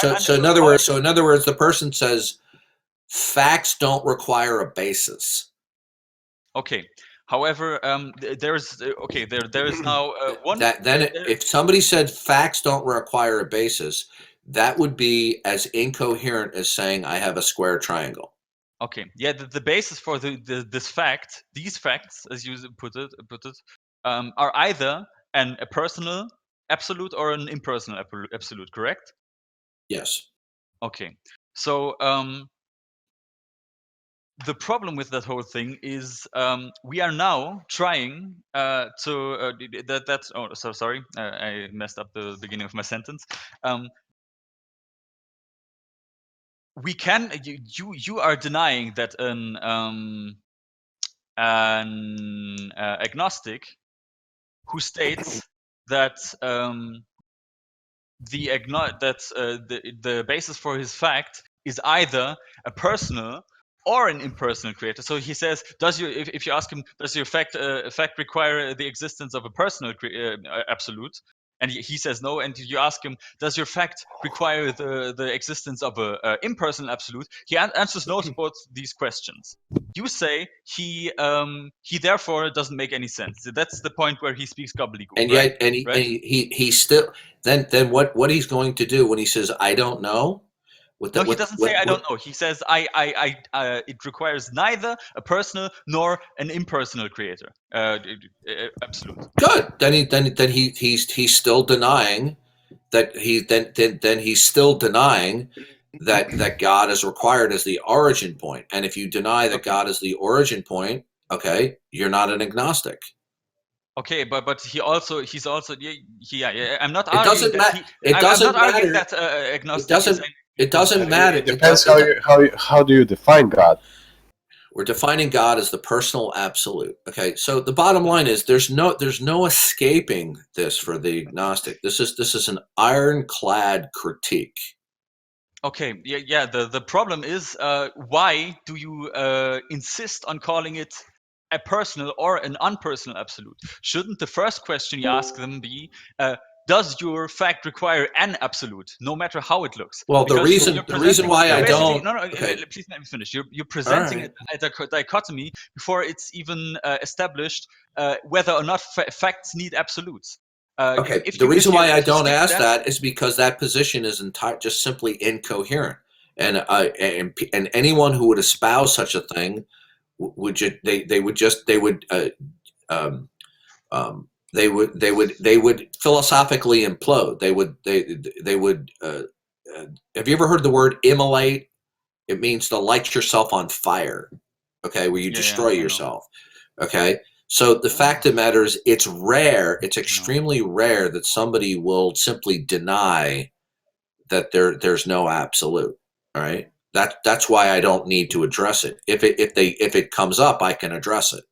in other words, the person says facts don't require a basis. Okay. However, there is now one. If somebody said facts don't require a basis, that would be as incoherent as saying I have a square triangle. Okay. Yeah. The basis for these facts, as you put it, are either a personal absolute or an impersonal absolute. Correct? Yes. Okay. So the problem with that whole thing is we are now trying sorry, I messed up the beginning of my sentence. We can you are denying that an agnostic who states that the basis for his fact is either a personal or an impersonal creator. So he says, if you ask him, does your fact require the existence of a personal absolute? And he says no. And you ask him, does your fact require the existence of a impersonal absolute? He answers no to both these questions. You say he therefore doesn't make any sense. That's the point where he speaks gobbledygook. And right? yet, he still then what he's going to do when he says I don't know. He doesn't say I don't know. He says it requires neither a personal nor an impersonal creator. Absolute. Good. Then he's still denying that he's still denying that God is required as the origin point. And if you deny that God is the origin point, okay, you're not an agnostic. Okay, but he's also yeah. I'm not It arguing doesn't that matter. It doesn't matter. That agnostic. It doesn't matter. It depends how do you define God. We're defining God as the personal absolute. Okay, so the bottom line is there's no escaping this for the agnostic. This is an ironclad critique. Okay, yeah. The problem is why do you insist on calling it a personal or an unpersonal absolute? Shouldn't the first question you ask them be, does your fact require an absolute, no matter how it looks? Well, the reason why I don't. No, okay. Please let me finish. You're presenting a dichotomy before it's even established whether or not facts need absolutes. Okay. The reason why I don't ask that is because that position is just simply incoherent, and anyone who would espouse such a thing would philosophically implode. They would. Have you ever heard the word immolate? It means to light yourself on fire. Okay, where you destroy yourself. Okay. So the fact of the matter is, it's rare. It's extremely rare that somebody will simply deny that there's no absolute. All right. That's why I don't need to address it. If it comes up, I can address it.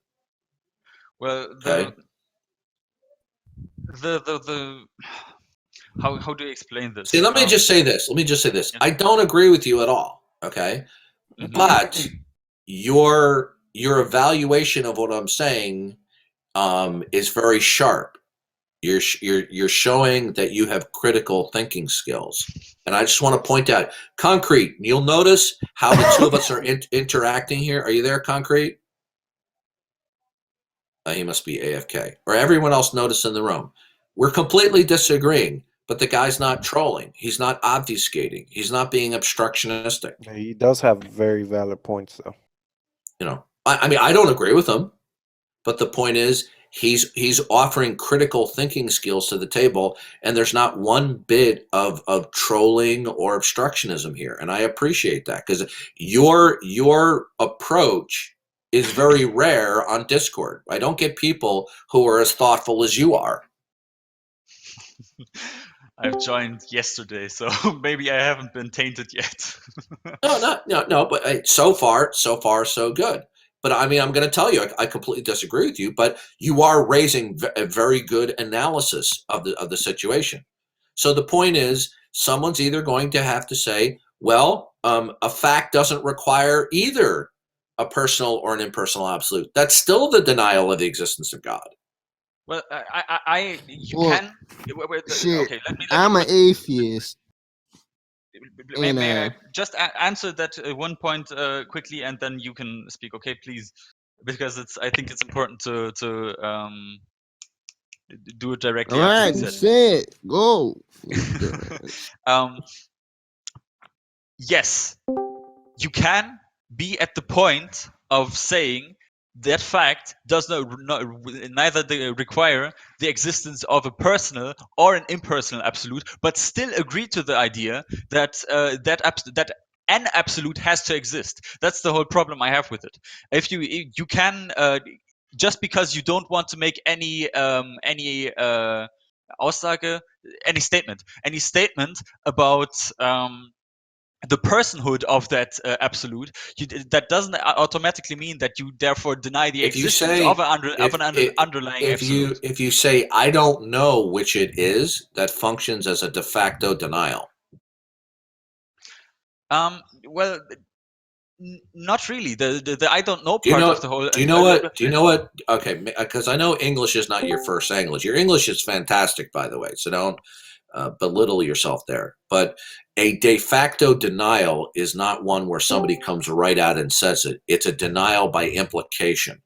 Well, how do you explain this? See, let me just say this. Yeah. I don't agree with you at all. Okay, but your evaluation of what I'm saying is very sharp. You're showing that you have critical thinking skills, and I just want to point out, Concrete. You'll notice how the two of us are interacting here. Are you there, Concrete? He must be AFK. Or everyone else notice in the room. We're completely disagreeing, but the guy's not trolling. He's not obfuscating. He's not being obstructionistic. He does have very valid points, though. You know, I mean, I don't agree with him, but the point is, he's offering critical thinking skills to the table, and there's not one bit of trolling or obstructionism here, and I appreciate that, because your approach is very rare on Discord. I don't get people who are as thoughtful as you are. I've joined yesterday, so maybe I haven't been tainted yet. No, but so far, so good. But I mean, I'm going to tell you, I completely disagree with you, but you are raising a very good analysis of the situation. So the point is, someone's either going to have to say, well, a fact doesn't require either a personal or an impersonal absolute. That's still the denial of the existence of God. Well, can. Shit, okay, I'm an atheist. may I just answer that one point quickly, and then you can speak, okay, please, because I think it's important to do it directly All after right, you said. say it. Go. Yes, you can be at the point of saying that fact does neither require the existence of a personal or an impersonal absolute, but still agree to the idea that that an absolute has to exist. That's the whole problem I have with it. If you can just because you don't want to make any Aussage, any statement about the personhood of that absolute, that doesn't automatically mean that you therefore deny the If you existence say of an underlying absolute. if you say I don't know which it is, that functions as a de facto denial. Well, not really. The I don't know Do you part know? of the whole. Do you know what? Do you know what? Okay, because I know English is not your first language. Your English is fantastic, by the way. So don't belittle yourself there. But a de facto denial is not one where somebody comes right out and says it. It's a denial by implication.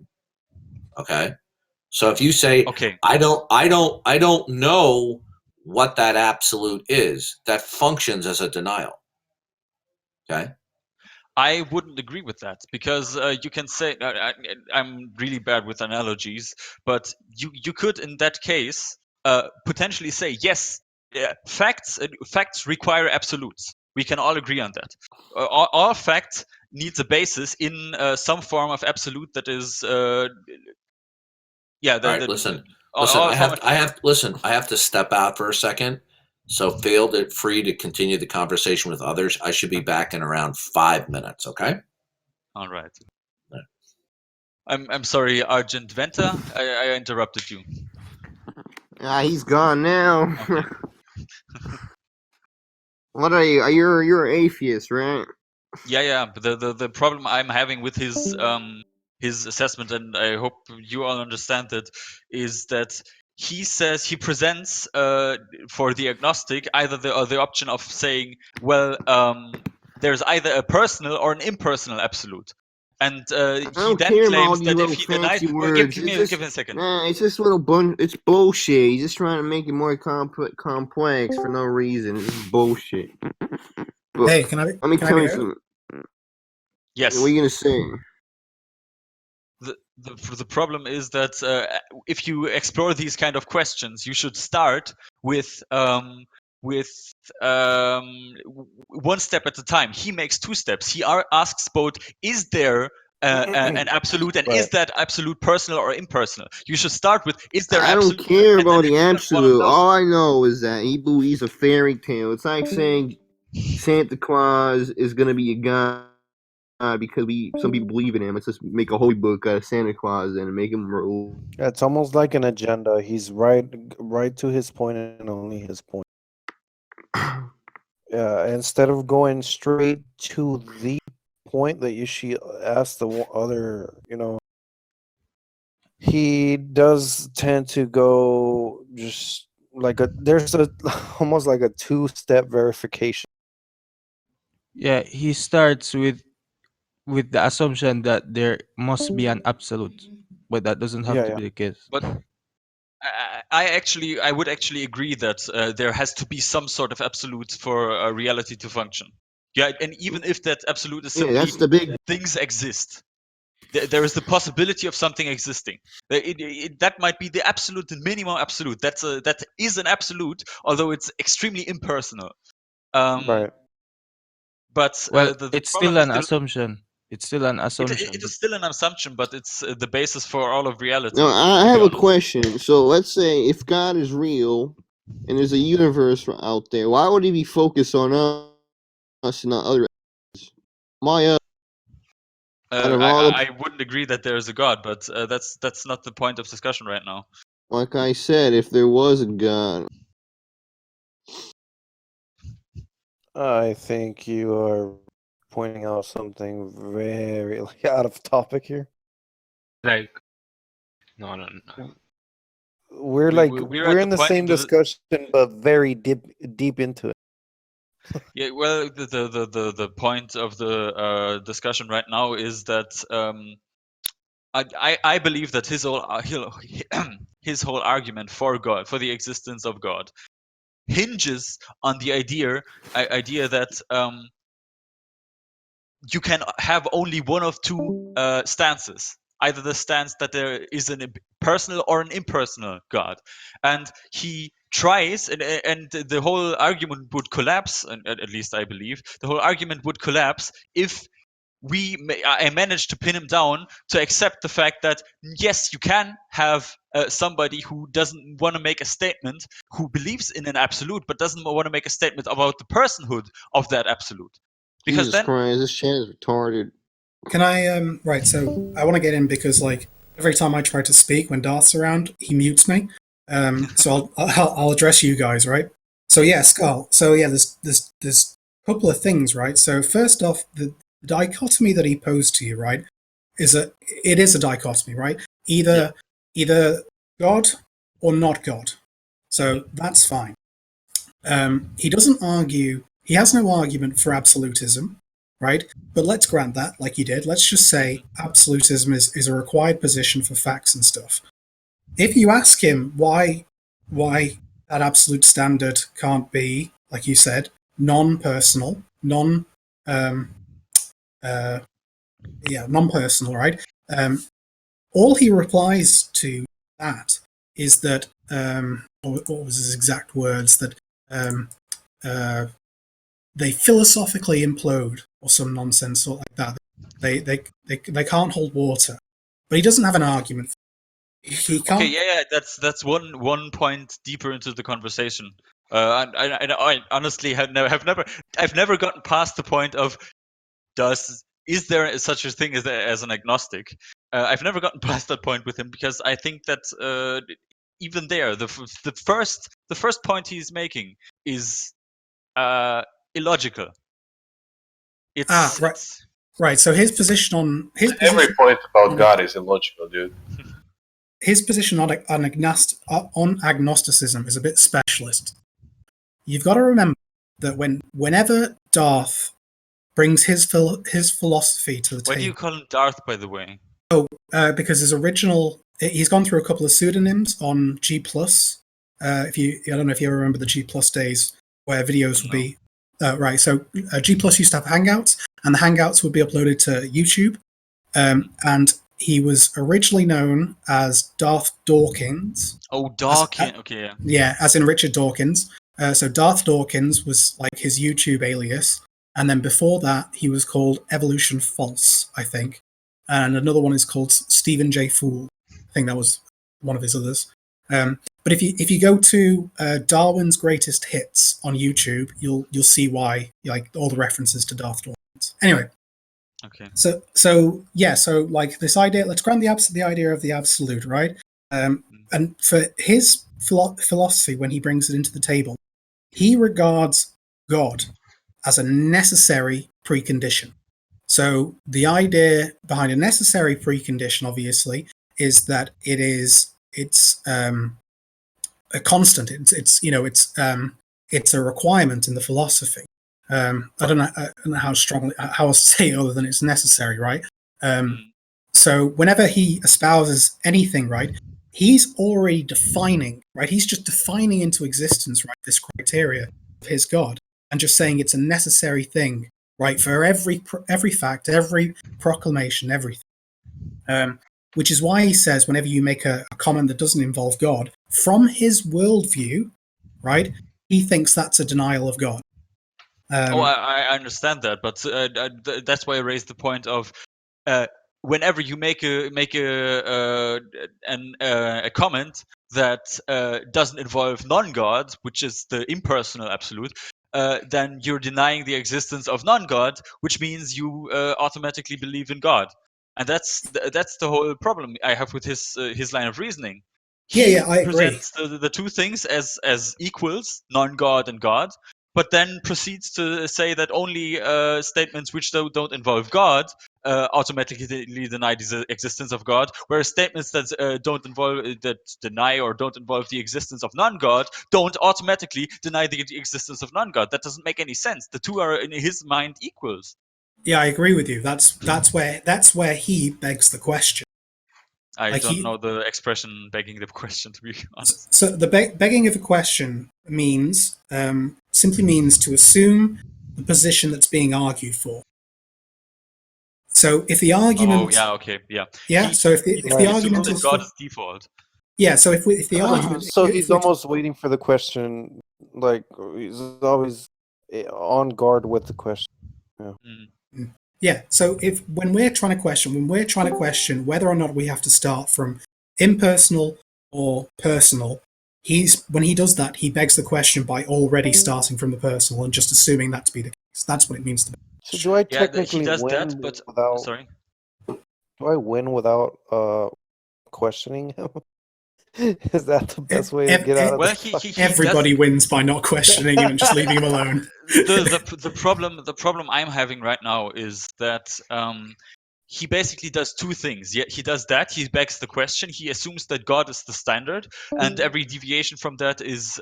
Okay. So if you say, Okay, I don't know what that absolute is, that functions as a denial. Okay. I wouldn't agree with that, because you can say I'm really bad with analogies, but you could in that case potentially say yes, facts require absolutes. We can all agree on that. All fact needs a basis in some form of absolute that is yeah All right. Listen. I have to step out for a second. So feel free to continue the conversation with others. I should be back in around 5 minutes. Okay. All right. I'm sorry, Argent Venta. I interrupted you. He's gone now. Okay. What are you? You're an atheist, right? Yeah. But the problem I'm having with his assessment, and I hope you all understand it, is that he says he presents for the agnostic either the option of saying, well, there's either a personal or an impersonal absolute. And I he don't then care about all claims these that if little he denies, fancy well, words. give me a second. Nah, it's just little it's bullshit. He's just trying to make it more complex for no reason. It's bullshit. But Hey, can I? let me Can I tell be you heard? something. Yes. What are you gonna say? The problem is that if you explore these kind of questions, you should start with one step at a time. He makes two steps. He asks both: is there an absolute, and is Right. that absolute personal or impersonal? You should start with: is there I don't absolute? care And then about if the you have one of absolute. those, All I know is that he believes a fairy tale. It's like saying Santa Claus is gonna be a god because some people believe in him. Let's just make a holy book out of Santa Claus and make him rule. Yeah, it's almost like an agenda. He's right to his point and only his point. Yeah, instead of going straight to the point that you should ask the other, he does tend to go just like there's almost like a two-step verification. Yeah, he starts with the assumption that there must be an absolute, but that doesn't have to Yeah. be the case. but I would actually agree that there has to be some sort of absolute for reality to function. Yeah, and even if that absolute is Yeah, simply that's the big. things exist, there is the possibility of something existing. That might be the absolute, the minimum absolute. That is an absolute, although it's extremely impersonal. Right. But Well, the it's problem still is an assumption. It's still an assumption. it is still an assumption, but it's the basis for all of reality. No, I to be have a honest. question. So let's say if God is real and there's a universe out there, why would he be focused on us and not other? My out of all the, I wouldn't agree that there is a God, but that's not the point of discussion right now. like I said, if there was a God, I think you are pointing out something very out of topic here. Like, no. We're We're at we're the in the point same discussion, but very deep into it. Yeah, well, the point of the discussion right now is that I believe that his whole argument for God, for the existence of God, hinges on the idea that you can have only one of two stances. Either the stance that there is an personal or an impersonal God, and he tries, and the whole argument would collapse. And at least I believe the whole argument would collapse if I managed to pin him down to accept the fact that yes, you can have somebody who doesn't want to make a statement, who believes in an absolute, but doesn't want to make a statement about the personhood of that absolute. Because Jesus then, Christ, this chat is retarded. Can I right, so I want to get in because like every time I try to speak when Darth's around, he mutes me. So I'll address you guys, right? So yeah, Skaal. So yeah, there's a couple of things, right? So first off, the dichotomy that he posed to you, right, is it is a dichotomy, right? Either God or not God. So that's fine. He doesn't argue. He has no argument for absolutism, right? But let's grant that, like you did. Let's just say absolutism is a required position for facts and stuff. If you ask him why that absolute standard can't be, like you said, non-personal, non-personal, right? All he replies to that is that, what was his exact words? That they philosophically implode or some nonsense or like that. They can't hold water. But he doesn't have an argument. He can't. okay, yeah, that's one point deeper into the conversation. I honestly I've never gotten past the point of is there such a thing as an agnostic? I've never gotten past that point with him because I think that even there, the first point he's making is illogical. Right. So his position on every point about God is illogical, dude. His position on agnosticism is a bit specialist. You've got to remember that whenever Darth brings his philosophy to the table. Why do you call him Darth, by the way? Oh, because he's gone through a couple of pseudonyms on G+. I don't know if you ever remember the G+ days where videos would be. Right, so G+ used to have Hangouts, and the Hangouts would be uploaded to YouTube. And he was originally known as Darth Dawkins. Oh, Dawkins. Okay, yeah. Yeah, as in Richard Dawkins. So Darth Dawkins was like his YouTube alias. And then before that, he was called Evolution False, I think. And another one is called Stephen J. Fool. I think that was one of his others. But if you go to Darwin's Greatest Hits on YouTube, you'll see why, like all the references to Darth Dawkins. Anyway. Okay. So like this idea, let's grant the idea of the absolute, right? And for his philosophy, when he brings it into the table, he regards God as a necessary precondition. So the idea behind a necessary precondition, obviously, is that it's a constant. It's a requirement in the philosophy. I don't know how strongly how else to say it other than it's necessary, right? So whenever he espouses anything, right, he's already defining, right? He's just defining into existence, right, this criteria of his God, and just saying it's a necessary thing, right, for every fact, every proclamation, everything. Which is why he says whenever you make a comment that doesn't involve God, from his worldview, right, he thinks that's a denial of God. I understand that, but that's why I raised the point of whenever you make a comment that doesn't involve non-God, which is the impersonal absolute, then you're denying the existence of non-God, which means you automatically believe in God, and that's the whole problem I have with his line of reasoning. I agree. Presents the two things as equals, non-God and God, but then proceeds to say that only statements which don't involve God automatically deny the existence of God, whereas statements that don't involve that deny or don't involve the existence of non-God don't automatically deny the existence of non-God. That doesn't make any sense. The two are in his mind equals. Yeah, I agree with you. That's where he begs the question. I don't know the expression begging the question, to be honest. So the begging of a question means simply means to assume the position that's being argued for. So if the argument, oh yeah, okay, yeah, so if the argument is God is default, yeah, so if the argument, so he's almost waiting for the question, like he's always on guard with the question. Yeah. Yeah, so when we're trying to question whether or not we have to start from impersonal or personal, when he does that, he begs the question by already starting from the personal and just assuming that to be the case. That's what it means to me. So do I technically he does win that, but without? sorry. Do I win without questioning him? Is that the best way to get out of this? Everybody wins by not questioning him and just leaving him alone. The problem I'm having right now is that he basically does two things. He does that. He begs the question. He assumes that God is the standard, and every deviation from that is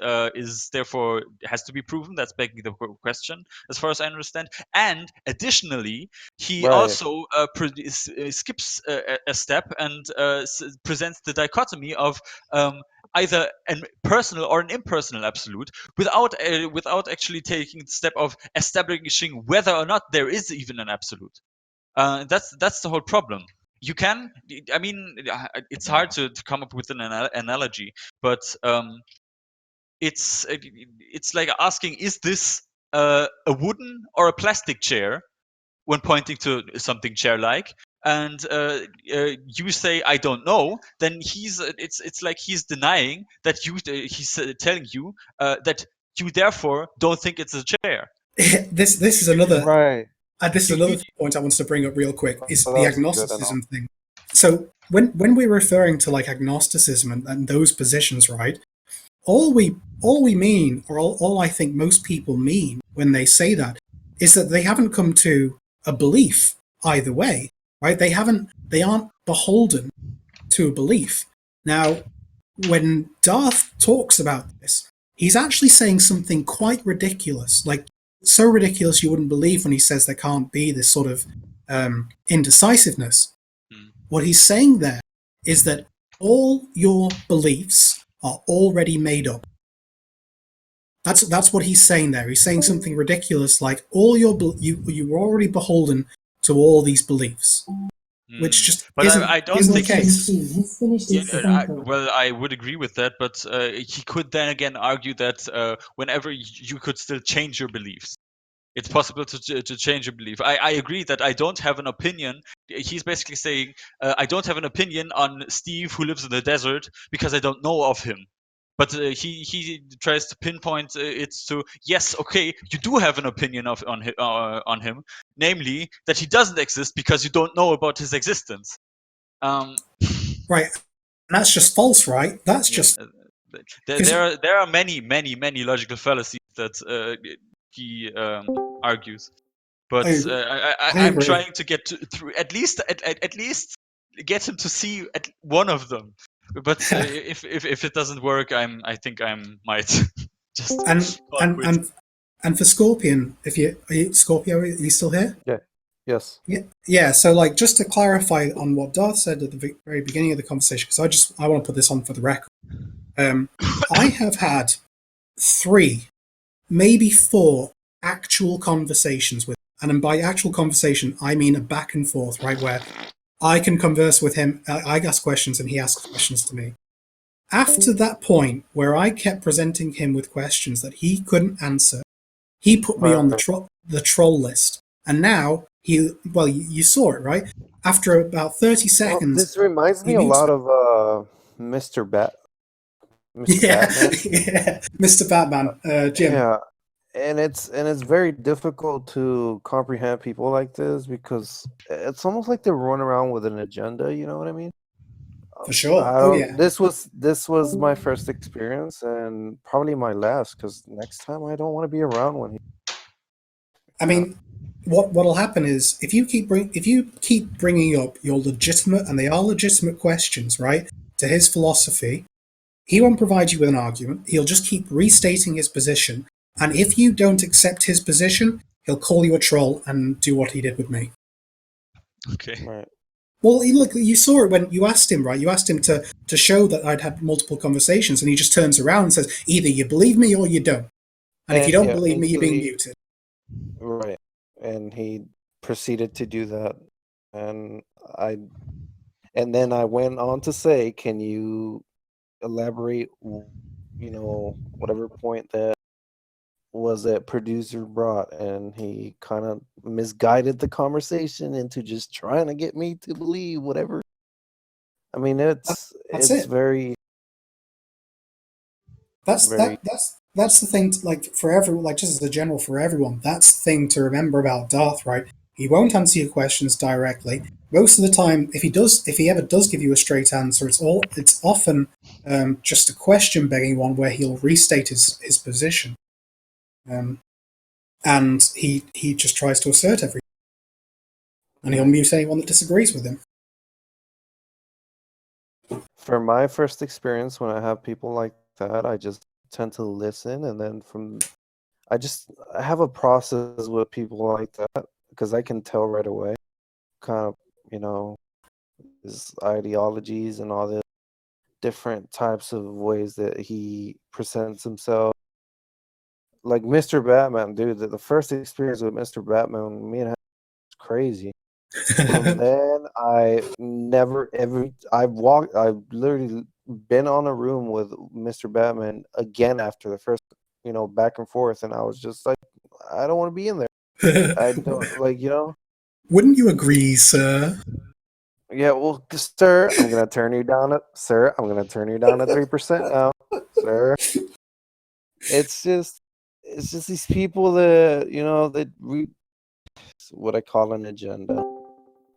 therefore has to be proven. That's begging the question, as far as I understand. And additionally, he also skips a step and presents the dichotomy of either a personal or an impersonal absolute, without actually taking the step of establishing whether or not there is even an absolute. That's the whole problem. You can, I mean, it's hard to come up with an analogy, but it's like asking, is this a wooden or a plastic chair, when pointing to something chair-like, and you say I don't know, then it's like he's denying that he's telling you that you therefore don't think it's a chair. This is another right. This is another point I wanted to bring up real quick, is the agnosticism thing. So when we're referring to like agnosticism and those positions, right? All we mean, or all I think most people mean when they say that, is that they haven't come to a belief either way, right? They aren't beholden to a belief. Now, when Darth talks about this, he's actually saying something quite ridiculous, like so ridiculous you wouldn't believe when he says there can't be this sort of indecisiveness. What he's saying there is that all your beliefs are already made up. That's what he's saying there. He's saying something ridiculous like all you're already beholden to all these beliefs, which just isn't, I don't isn't think the case. Well, I would agree with that, but he could then again argue that whenever you could still change your beliefs. It's possible to change your belief. I agree that I don't have an opinion. He's basically saying I don't have an opinion on Steve, who lives in the desert, because I don't know of him. But he tries to pinpoint it to, yes, okay, you do have an opinion on him, namely that he doesn't exist because you don't know about his existence. Right, and that's just false, right? That's just there are many logical fallacies that he argues, but I'm trying to get through at least get him to see one of them. But if it doesn't work, I think I might just and for Scorpion, Scorpio, are you still here? Yeah. Yes. Yeah. So, like, just to clarify on what Darth said at the very beginning of the conversation, because I want to put this on for the record. I have had 3, maybe 4 actual conversations with him. And by actual conversation, I mean a back and forth, right, where I can converse with him, I ask questions and he asks questions to me. After that point where I kept presenting him with questions that he couldn't answer, he put me on the troll list. And now you saw it, right? After about 30 seconds. This reminds me a lot of Mr. Batman. Yeah, Mr. Batman, Jim. Yeah, and it's very difficult to comprehend people like this because it's almost like they run around with an agenda. You know what I mean? For sure. Oh yeah. This was my first experience and probably my last, because next time I don't want to be around when he. I mean, what'll happen is if you keep bringing up your legitimate, and they are legitimate questions, right, to his philosophy, he won't provide you with an argument. He'll just keep restating his position, and if you don't accept his position, he'll call you a troll and do what he did with me. Okay. Right. Well, look, you saw it when you asked him, right? You asked him to show that I'd had multiple conversations, and he just turns around and says, either you believe me or you don't. And if you don't believe me, you're being muted. Right. And he proceeded to do that. And then I went on to say, can you elaborate, whatever point that was that producer brought, and he kind of misguided the conversation into just trying to get me to believe whatever. I mean, That's it. very. That's the thing. Like for everyone, like just as a general for everyone, that's the thing to remember about Darth, right? He won't answer your questions directly. Most of the time, if he ever does give you a straight answer, it's often just a question begging one where he'll restate his position. And he just tries to assert everything. And he'll mute anyone that disagrees with him. For my first experience, when I have people like that, I just tend to listen, and then I have a process with people like that, because I can tell right away, kind of, his ideologies and all the different types of ways that he presents himself. Like Mr. Batman, dude, the first experience with Mr. Batman, me and him was crazy. From then, I've literally been on a room with Mr. Batman again after the first, back and forth, and I was just like, I don't want to be in there. I don't, Wouldn't you agree, sir? Yeah, well, sir, I'm gonna turn you down at 3% now, sir. It's just these people that what I call an agenda,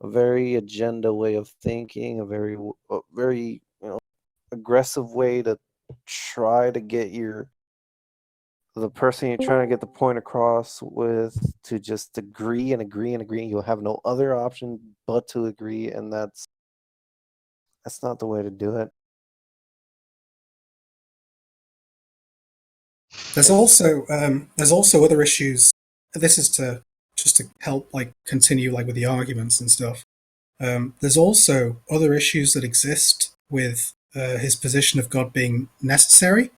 a very agenda way of thinking, a very aggressive way to try to get the person you're trying to get the point across with to just agree and agree and agree. You'll have no other option but to agree, and that's not the way to do it. There's also other issues. This is just to help continue with the arguments and stuff. There's also other issues that exist with his position of God being necessary.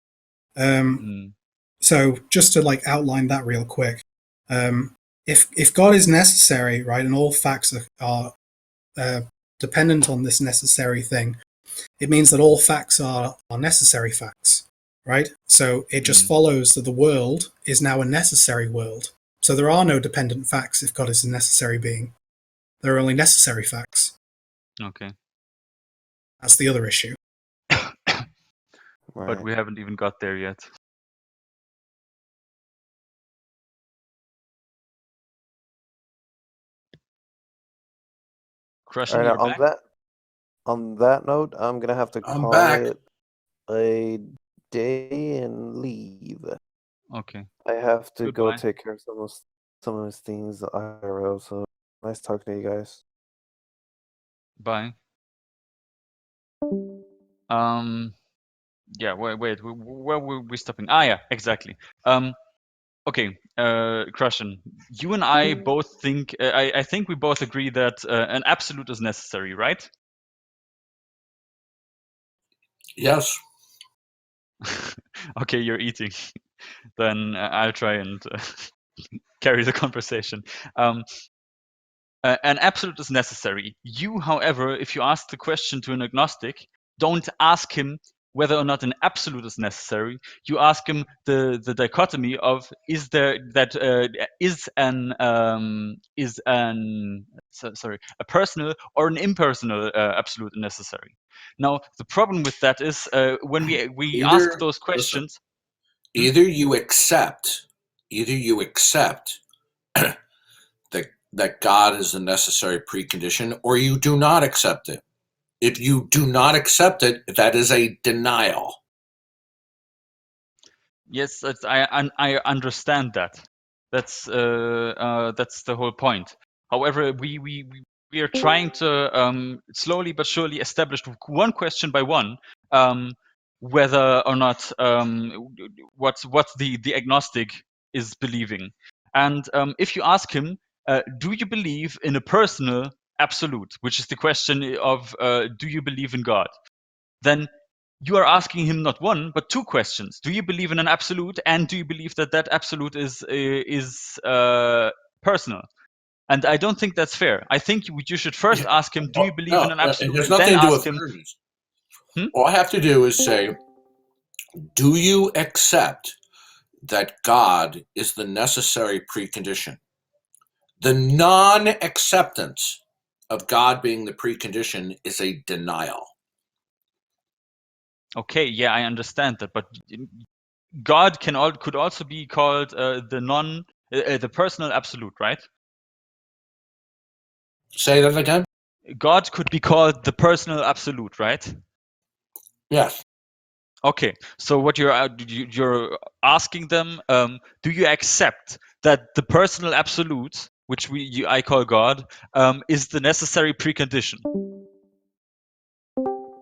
So just to outline that real quick, if God is necessary, right, and all facts are dependent on this necessary thing, it means that all facts are necessary facts, right? So it just follows that the world is now a necessary world. So there are no dependent facts if God is a necessary being. There are only necessary facts. Okay. That's the other issue. But we haven't even got there yet. Crushing All right, your back? on that note, I'm gonna have to I'm call back. it a day and leave. Okay. I have to go Goodbye. take care of some of those things IRL. So nice talking to you guys. Bye. Yeah, wait, where were we stopping? Yeah, exactly. Okay, Krushen, you and I both think, I think we both agree that an absolute is necessary, right? Yes. Okay, you're eating. Then I'll try and carry the conversation. An absolute is necessary. You, however, if you ask the question to an agnostic, don't ask him whether or not an absolute is necessary. You ask him the dichotomy of is there that a personal or an impersonal absolute necessary. Now the problem with that is when we ask those questions. Either you accept that God is a necessary precondition, or you do not accept it. If you do not accept it, that is a denial. Yes, I understand that. That's the whole point. However, we are trying to slowly but surely establish one question by one whether or not what the agnostic is believing. And if you ask him, do you believe in a personal absolute, which is the question of do you believe in God? Then you are asking him not one but two questions. Do you believe in an absolute, and do you believe that that absolute is personal? And I don't think that's fair. I think you should first ask him, do you believe in an absolute? It has And then nothing to do ask with him, fairness. All I have to do is say, do you accept that God is the necessary precondition? The non-acceptance of God being the precondition is a denial. okay, yeah, I understand that, but God could also be called the personal absolute, right? Say that again? God could be called the personal absolute, right? Yes. Okay, so what you're asking them, do you accept that the personal absolute, which I call God, is the necessary precondition,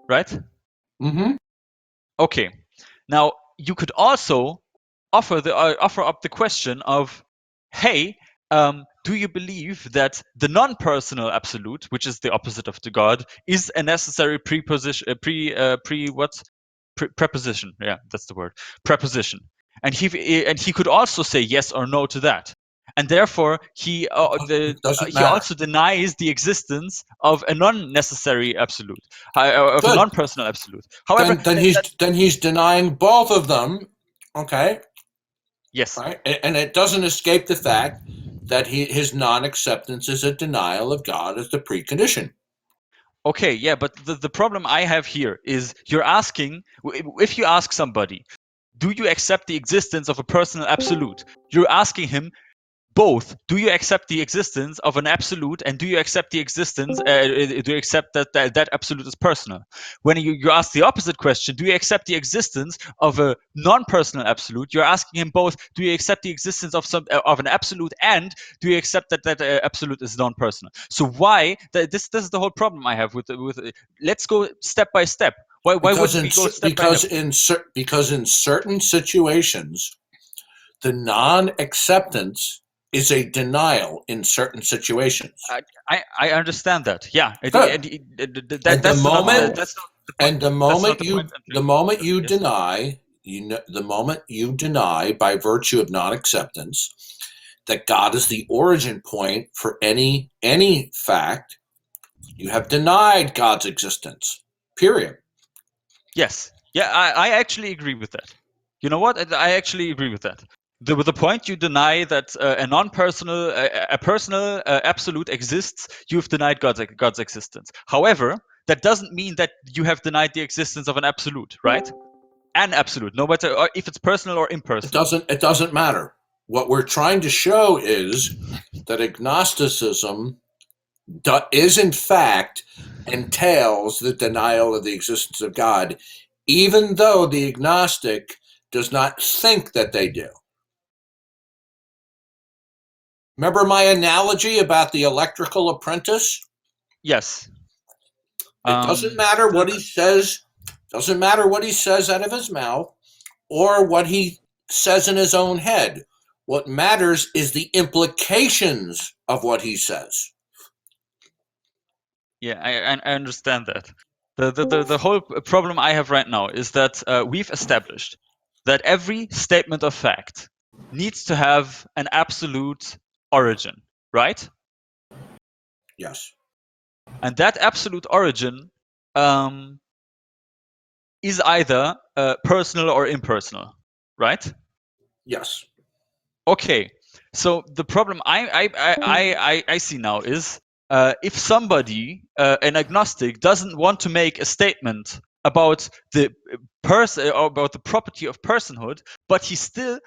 right? Mm-hmm. Okay, now you could also offer up the question of, hey, do you believe that the non-personal absolute, which is the opposite of the God, is a necessary preposition? Preposition. Yeah, that's the word. Preposition. And he could also say yes or no to that. And therefore, he Doesn't matter. also denies the existence of a non-necessary absolute, of Good. a non-personal absolute. However, then he's denying both of them. Okay. yes. Right. And it doesn't escape the fact that his non-acceptance is a denial of God as the precondition. Okay, yeah, but the problem I have here is you're asking, if you ask somebody, do you accept the existence of a personal absolute? You're asking him both. Do you accept the existence of an absolute, and do you accept the existence, do you accept that absolute is personal? When you ask the opposite question, do you accept the existence of a non-personal absolute? You're asking him both. Do you accept the existence of an absolute, and do you accept that absolute is non-personal? So why this is the whole problem I have with let's go step by step. Why wouldn't we go step by step? Because in certain situations, the non-acceptance is a denial in certain situations. I understand that. Yeah, The moment you deny by virtue of non-acceptance that God is the origin point for any fact, you have denied God's existence. Period. Yes. Yeah, I actually agree with that. You know what? I actually agree with that. With the point you deny that a non-personal, a personal absolute exists, you've denied God's existence. However, that doesn't mean that you have denied the existence of an absolute, right? An absolute, no matter if it's personal or impersonal. It doesn't matter. What we're trying to show is that agnosticism is in fact entails the denial of the existence of God, even though the agnostic does not think that they do. Remember my analogy about the electrical apprentice? Yes. It doesn't matter what he says. Doesn't matter what he says out of his mouth or what he says in his own head. What matters is the implications of what he says. Yeah, I understand that. The whole problem I have right now is that we've established that every statement of fact needs to have an absolute origin, right? Yes. And that absolute origin is either personal or impersonal, right? Yes. Okay. So the problem I see now is if somebody, an agnostic, doesn't want to make a statement about the person or about the property of personhood, but he still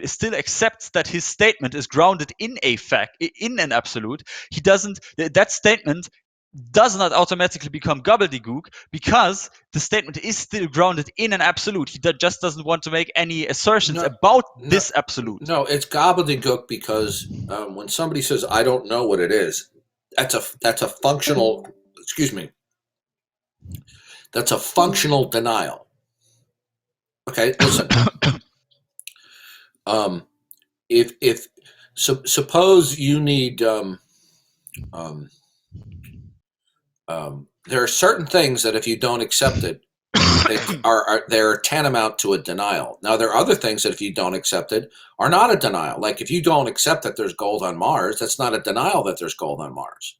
still accepts that his statement is grounded in a fact, in an absolute. He doesn't. That statement does not automatically become gobbledygook because the statement is still grounded in an absolute. He just doesn't want to make any assertions about this absolute. No, it's gobbledygook because when somebody says, "I don't know what it is," that's a functional. Excuse me. That's a functional denial. Okay, listen. If suppose you need there are certain things that if you don't accept it, they're tantamount to a denial. Now there are other things that if you don't accept it are not a denial. Like if you don't accept that there's gold on Mars, that's not a denial that there's gold on Mars.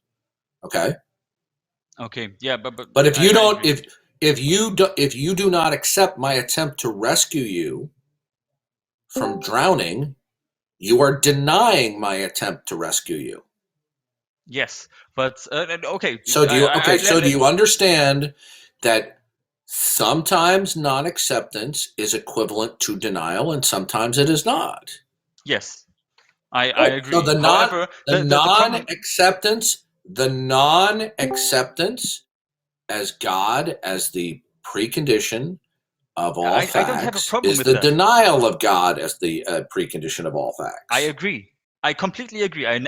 Okay. Okay. Yeah, but if you don't, if you do not accept my attempt to rescue you from drowning, you are denying my attempt to rescue you. Yes, but okay. So do you do you understand that sometimes non-acceptance is equivalent to denial and sometimes it is not? Yes, I agree. So the However, non-acceptance as God as the precondition of all facts I don't have a problem is with the that. denial of God as the precondition of all facts. I agree. I completely agree. I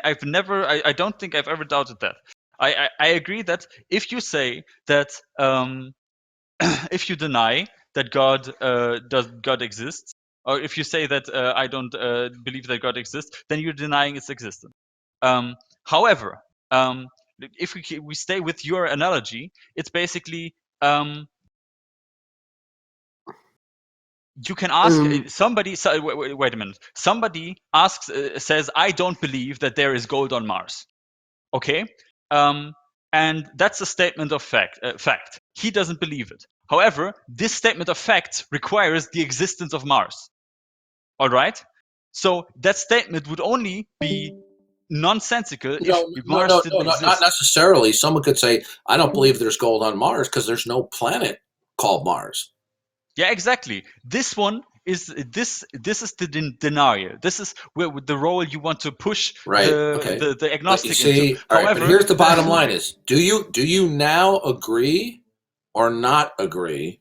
don't think I've ever doubted that. I agree that if you say that if you deny that God exists, or if you say that I don't believe that God exists, then you're denying its existence. However, if we stay with your analogy, it's basically you can ask somebody. Wait a minute. Somebody asks, says, "I don't believe that there is gold on Mars." Okay, and that's a statement of fact. He doesn't believe it. However, this statement of fact requires the existence of Mars. All right. So that statement would only be nonsensical if Mars didn't exist. Not necessarily. Someone could say, "I don't believe there's gold on Mars because there's no planet called Mars." Yeah, exactly. This one is this is the denial. This is where the role you want to push the agnostic into. However, but here's the bottom line: is do you now agree or not agree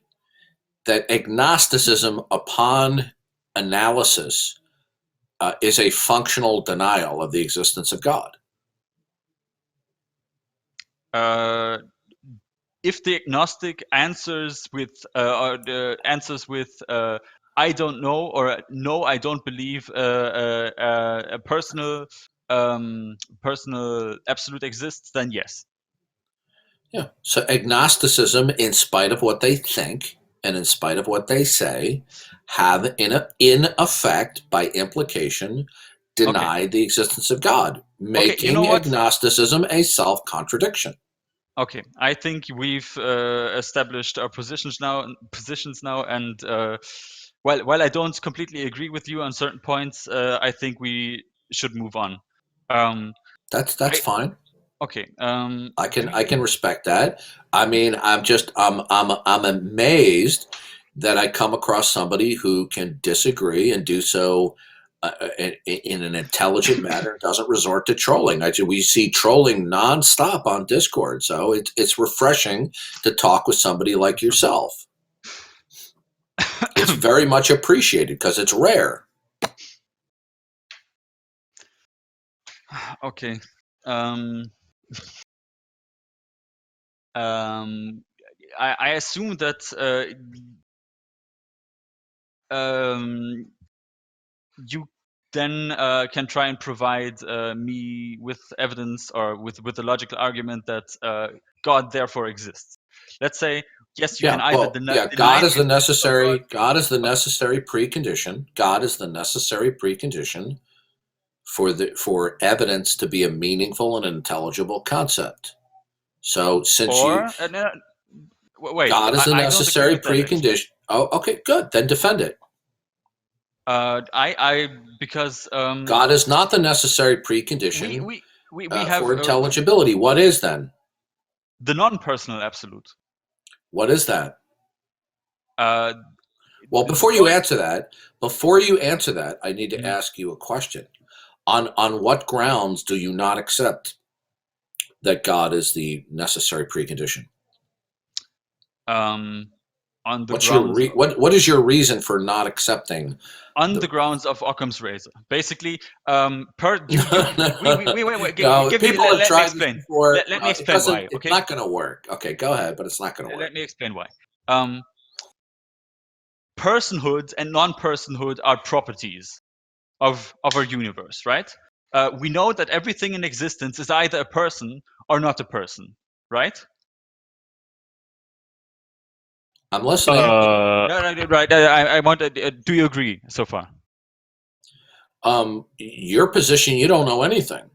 that agnosticism upon analysis is a functional denial of the existence of God? If the agnostic answers with I don't know, or no, I don't believe a personal absolute exists, then yes. Yeah. So agnosticism, in spite of what they think and in spite of what they say, have in effect, by implication, denied the existence of God, making agnosticism a self-contradiction. Okay, I think we've established our positions now, and while I don't completely agree with you on certain points, I think we should move on. That's fine. Okay. I can respect that. I mean, I'm amazed that I come across somebody who can disagree and do so in an intelligent manner, doesn't resort to trolling. We see trolling nonstop on Discord, so it's refreshing to talk with somebody like yourself. It's very much appreciated because it's rare. Okay. I assume that you then can try and provide me with evidence or with a logical argument that God therefore exists. Let's say, yes, you can either deny. God is the necessary. God is the necessary precondition. God is the necessary precondition for evidence to be a meaningful and intelligible concept. So since wait, God is the necessary precondition. Oh, okay, good. Then defend it. Because God is not the necessary precondition we have for intelligibility. What is then? The non-personal absolute. What is that? Well, before you answer that, I need to ask you a question. On what grounds do you not accept that God is the necessary precondition? On the What's grounds your what is your reason for not accepting? on the grounds of Occam's razor. Basically, wait, No, give me, people have let me tried this explain. before. Let me It explain why. doesn't. It's Okay, not going to work. Okay, go ahead, but it's not going to work. let me explain why. Personhood and non-personhood are properties of our universe, right? We know that everything in existence is either a person or not a person, right? I'm listening. No, right. I want. Do you agree so far? Your position, you don't know anything.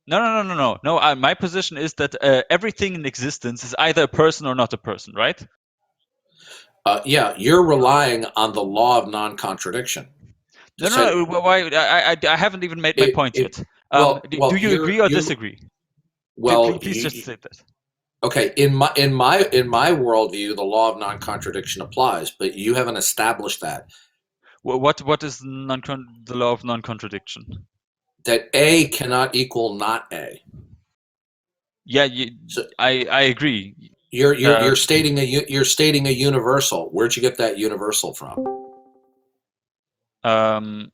No. My position is that everything in existence is either a person or not a person, right? Yeah, you're relying on the law of non-contradiction. No. Why? I haven't even made my point yet. Do you agree or disagree? Well, please just say that. Okay, in my worldview, the law of non-contradiction applies, but you haven't established that. What is the law of non-contradiction? That A cannot equal not A. Yeah, I agree. You're stating a universal. Where'd you get that universal from? The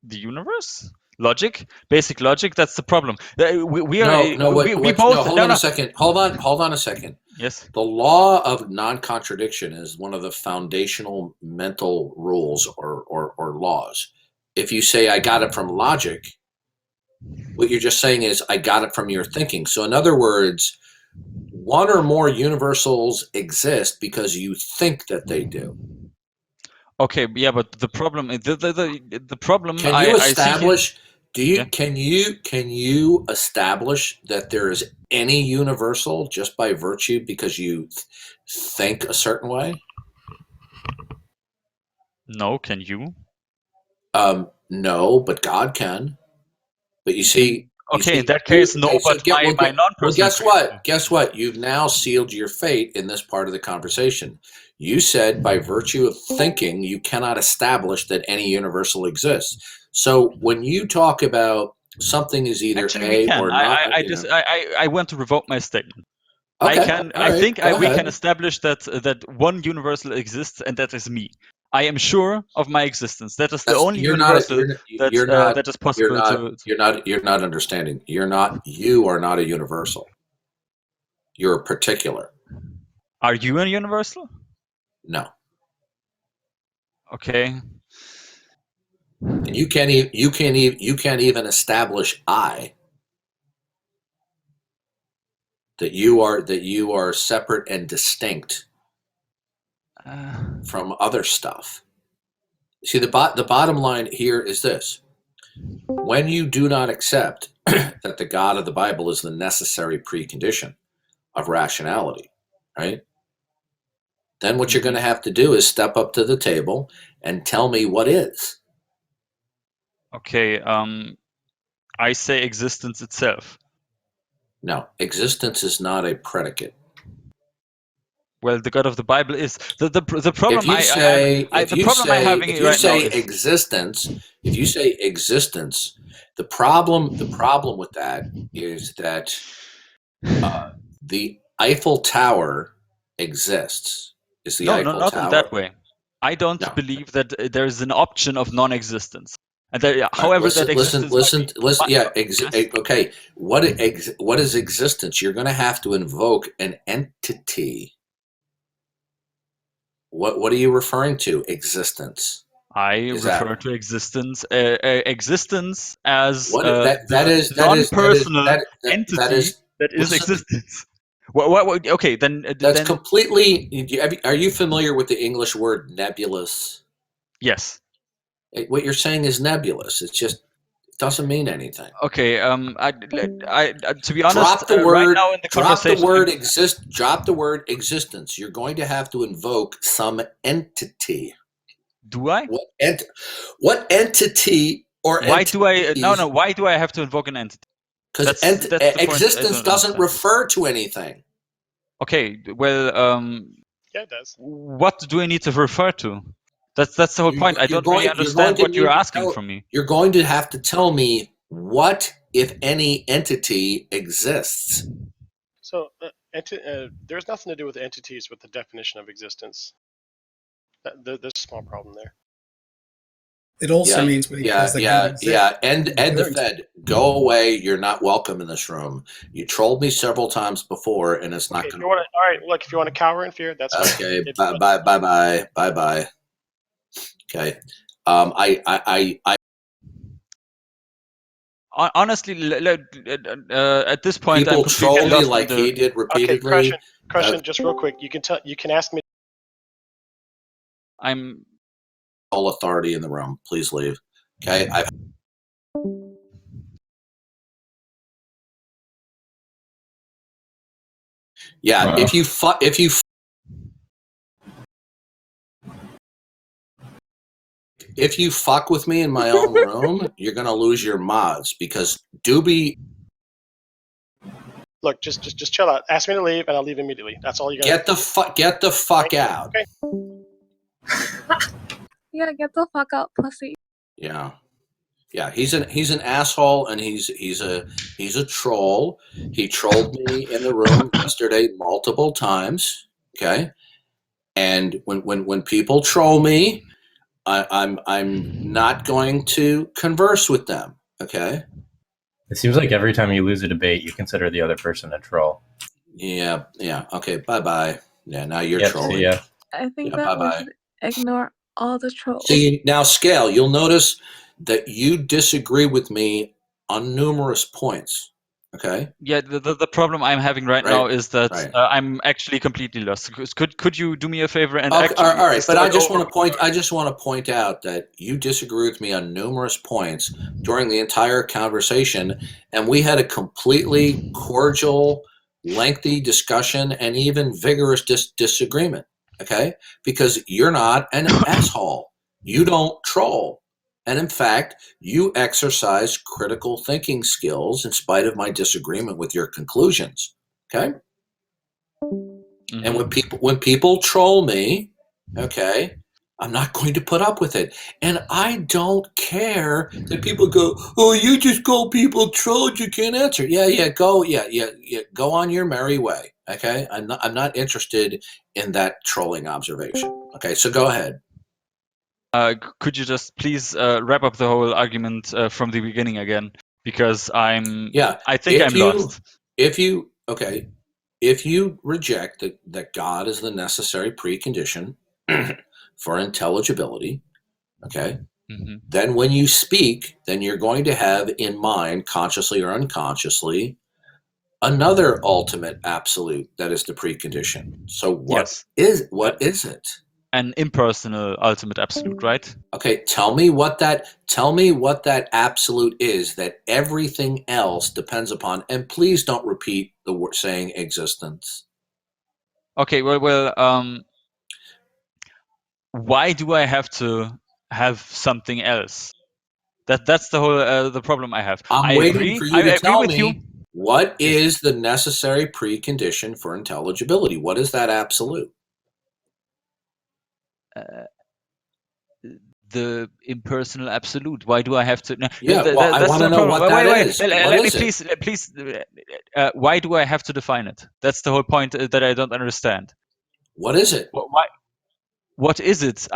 universe? Logic? Basic logic? That's the problem. We both. Hold on a second. Yes. The law of non-contradiction is one of the foundational mental rules or laws. If you say I got it from logic, what you're just saying is I got it from your thinking. So in other words, one or more universals exist because you think that they do. Okay, yeah, but the problem, the problem. Can you establish? Can you establish that there is any universal just by virtue because you think a certain way? No, can you? No, but God can. But you see. Okay, in that case, no. But my non-personal. Well, guess what? Guess what? You've now sealed your fate in this part of the conversation. You said by virtue of thinking, you cannot establish that any universal exists. So when you talk about something is either Actually, A or not, I want to revoke my statement. Okay. I think we can establish that one universal exists, and that is me. I am sure of my existence. That is the only universal that is possible. You're not understanding. You are not a universal. You're a particular. Are you a universal? No. Okay. And you can't even establish that you are separate and distinct from other stuff. See, the bottom line here is this: when you do not accept that the God of the Bible is the necessary precondition of rationality, right? Then what you're going to have to do is step up to the table and tell me what is. Okay, I say existence itself. No, existence is not a predicate. Well, the God of the Bible is the problem. If you say existence, the problem with that is that the Eiffel Tower exists. Is the Eiffel Tower? Not in that way. I don't believe that there is an option of non-existence. And that, however, listen. Yeah, okay. What is existence? You're going to have to invoke an entity. What are you referring to? Existence. I refer to existence. Existence as that is non-personal entity that is existence. Okay, then that's completely. Are you familiar with the English word nebulous? Yes. What you're saying is nebulous. It doesn't mean anything. Okay. To be honest, drop the word. Right now in the conversation, drop the word existence. You're going to have to invoke some entity. Do I? What entity or why do I? No. Why do I have to invoke an entity? Because existence doesn't refer to anything. Okay. Well. Yeah, it does. What do I need to refer to? That's the whole point. I don't really understand what you're asking from me. You're going to have to tell me what if any entity exists. So there's nothing to do with entities with the definition of existence. There's a small problem there. It also means when he says that God exists. End the Fed. Go away. You're not welcome in this room. You trolled me several times before, and it's not going to. All right, look, if you want to cower in fear, that's okay. Bye. Okay. I honestly, at this point, people I'm troll me lost like he did repeatedly. Okay, Christian, just real quick, you can ask me. I'm all authority in the room. Please leave. Okay. Yeah. If you fuck with me in my own room, you're gonna lose your mods because Doobie. Look, just chill out. Ask me to leave, and I'll leave immediately. That's all you got. Get the fuck out. Okay. Yeah, get the fuck out, pussy. Yeah. He's an asshole, and he's a troll. He trolled me in the room yesterday multiple times. Okay, and when people troll me, I'm not going to converse with them. Okay. It seems like every time you lose a debate, you consider the other person a troll. Yeah. Okay. Bye. Yeah. Now you're trolling. Yeah. I think that we should ignore all the trolls. See, now, Skaal, you'll notice that you disagree with me on numerous points. Okay. Yeah, the problem I'm having right now is that I'm actually completely lost. Could you do me a favor and actually? All right, but I just want to point out that you disagree with me on numerous points during the entire conversation, and we had a completely cordial, lengthy discussion and even vigorous disagreement. Okay, because you're not an asshole. You don't troll. And in fact, you exercise critical thinking skills in spite of my disagreement with your conclusions. Okay. Mm-hmm. And when people troll me, okay, I'm not going to put up with it. And I don't care that people go, "Oh, you just call people trolls, you can't answer." Go on your merry way. Okay. I'm not interested in that trolling observation. Okay, so go ahead. Could you just please wrap up the whole argument from the beginning again? Because I think I'm lost. If you reject that God is the necessary precondition for intelligibility, okay, then when you speak, then you're going to have in mind, consciously or unconsciously, another ultimate absolute that is the precondition. So what is it? An impersonal ultimate absolute, right? Okay, tell me what that absolute is that everything else depends upon, and please don't repeat the word saying existence. Okay, well, why do I have to have something else? That's the whole the problem I have. I'm waiting for you to tell me what is the necessary precondition for intelligibility. What is that absolute? The impersonal absolute. Why do I have to? No, I want to know what that is. Let me please. Why do I have to define it? That's the whole point that I don't understand. What is it? Why? What is it?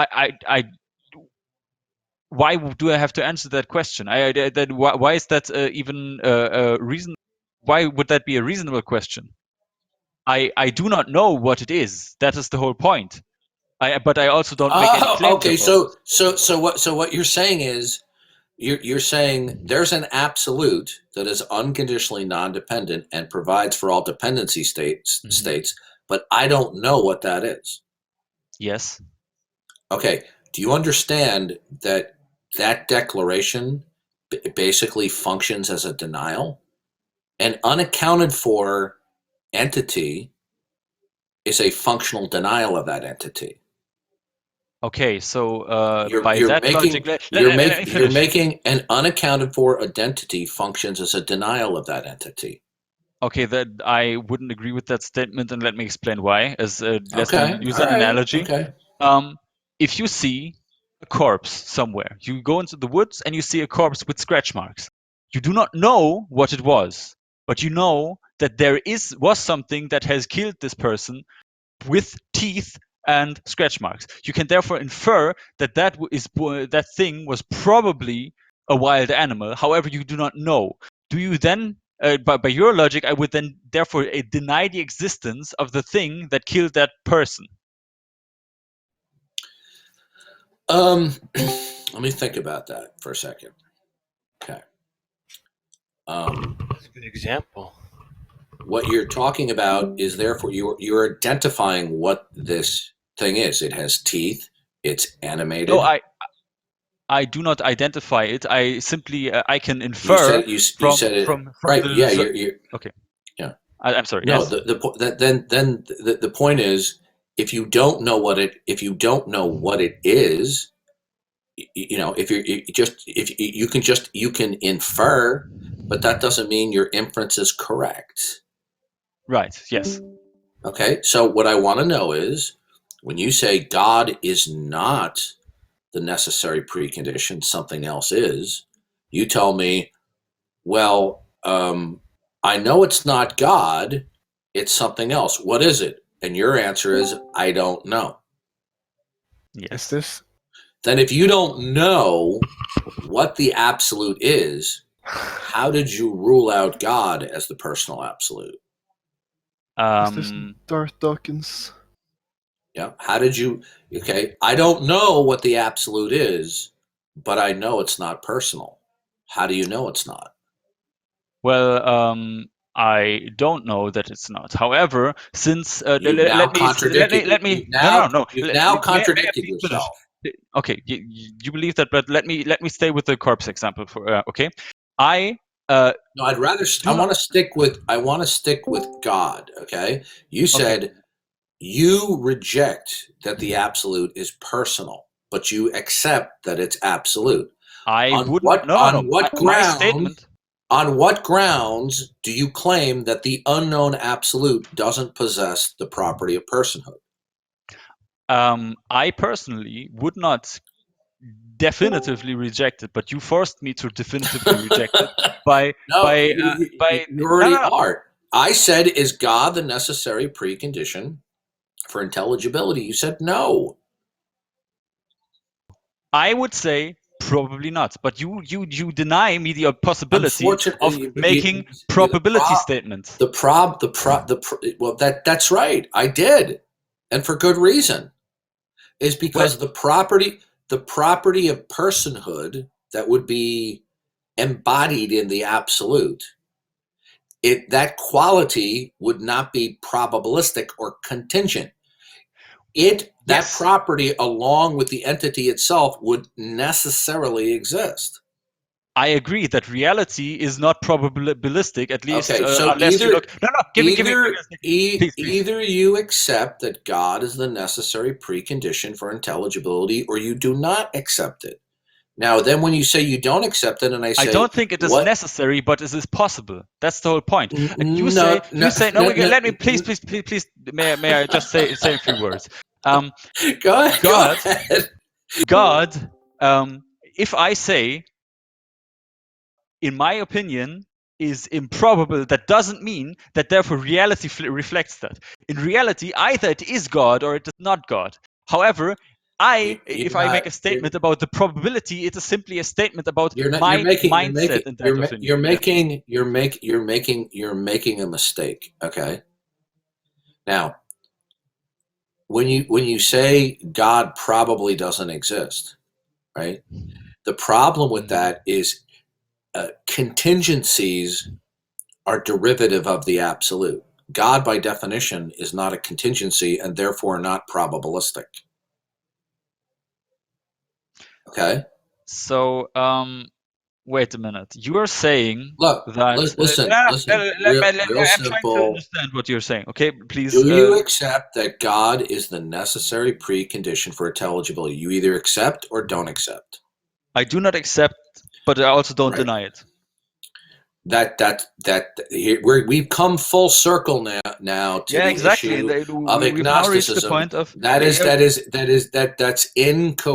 Why do I have to answer that question? Why is that even a reason? Why would that be a reasonable question? I do not know what it is. That is the whole point. But I also don't make any claims. Okay, so what you're saying is you're saying there's an absolute that is unconditionally non-dependent and provides for all dependency states, but I don't know what that is. Yes. Okay. Do you understand that declaration basically functions as a denial? An unaccounted for entity is a functional denial of that entity. Okay, so you're making an unaccounted for identity functions as a denial of that entity. Okay, that I wouldn't agree with that statement, and let me explain why. Let's use an analogy. Okay. If you see a corpse somewhere, you go into the woods and you see a corpse with scratch marks. You do not know what it was, but you know that there was something that has killed this person with teeth and scratch marks. You can therefore infer that that thing was probably a wild animal. However, you do not know. Do you then, by your logic, I would then therefore deny the existence of the thing that killed that person? Let me think about that for a second. Okay. That's a good example. What you're talking about is therefore you're identifying what this thing is. It has teeth. It's animated. No, I do not identify it. I simply I can infer you said it right. the Yeah, you're okay. Yeah. I'm sorry. No, Yes. the point is, if you don't know what it is, you can infer, but that doesn't mean your inference is correct. Right. Yes. Okay. So what I want to know is, when you say God is not the necessary precondition, something else is, you tell me, well, I know it's not God, it's something else. What is it? And your answer is, I don't know. Yes. Then if you don't know what the absolute is, how did you rule out God as the personal absolute? Is this Darth Dawkins? Yeah. How did you? Okay. I don't know what the absolute is, but I know it's not personal. How do you know it's not? Well, I don't know that it's not. However, since You've now contradicted. You've now contradicted yourself. Okay, you believe that, but let me stay with the corpse example for okay. No, I'd rather. I want to stick with God. Okay, you said you reject that the absolute is personal, but you accept that it's absolute. On what grounds do you claim that the unknown absolute doesn't possess the property of personhood? I personally would not definitively reject it, but you forced me to definitively reject it you already are. I said, is God the necessary precondition for intelligibility? You said no. I would say probably not, but you deny me the possibility of making probability statements. Well, that's right. I did, and for good reason. Is because the property of personhood that would be embodied in the absolute, that quality would not be probabilistic or contingent. That property, along with the entity itself, would necessarily exist. I agree that reality is not probabilistic, at least so unless you look. No, give me a second. Please. Either you accept that God is the necessary precondition for intelligibility, or you do not accept it. Now, then, when you say you don't accept it, and I say I don't think it is necessary, but it is possible. That's the whole point. And you say no. Let me please. May I just say a few words? Go ahead. God. If I say, in my opinion, is improbable, that doesn't mean that therefore reality reflects that. In reality, either it is God or it is not God. However, if I make a statement about the probability, it is simply a statement about my mindset in that opinion. You're making a mistake. Okay. Now, when you say God probably doesn't exist, right? The problem with that is contingencies are derivative of the absolute. God, by definition, is not a contingency and therefore not probabilistic. Okay. So, wait a minute. You are saying that. Listen. I'm trying to understand what you're saying. Okay, please. Do you accept that God is the necessary precondition for intelligibility? You either accept or don't accept. I do not accept, but I also don't deny it. We've come full circle now to the issue of agnosticism. That's incoherent.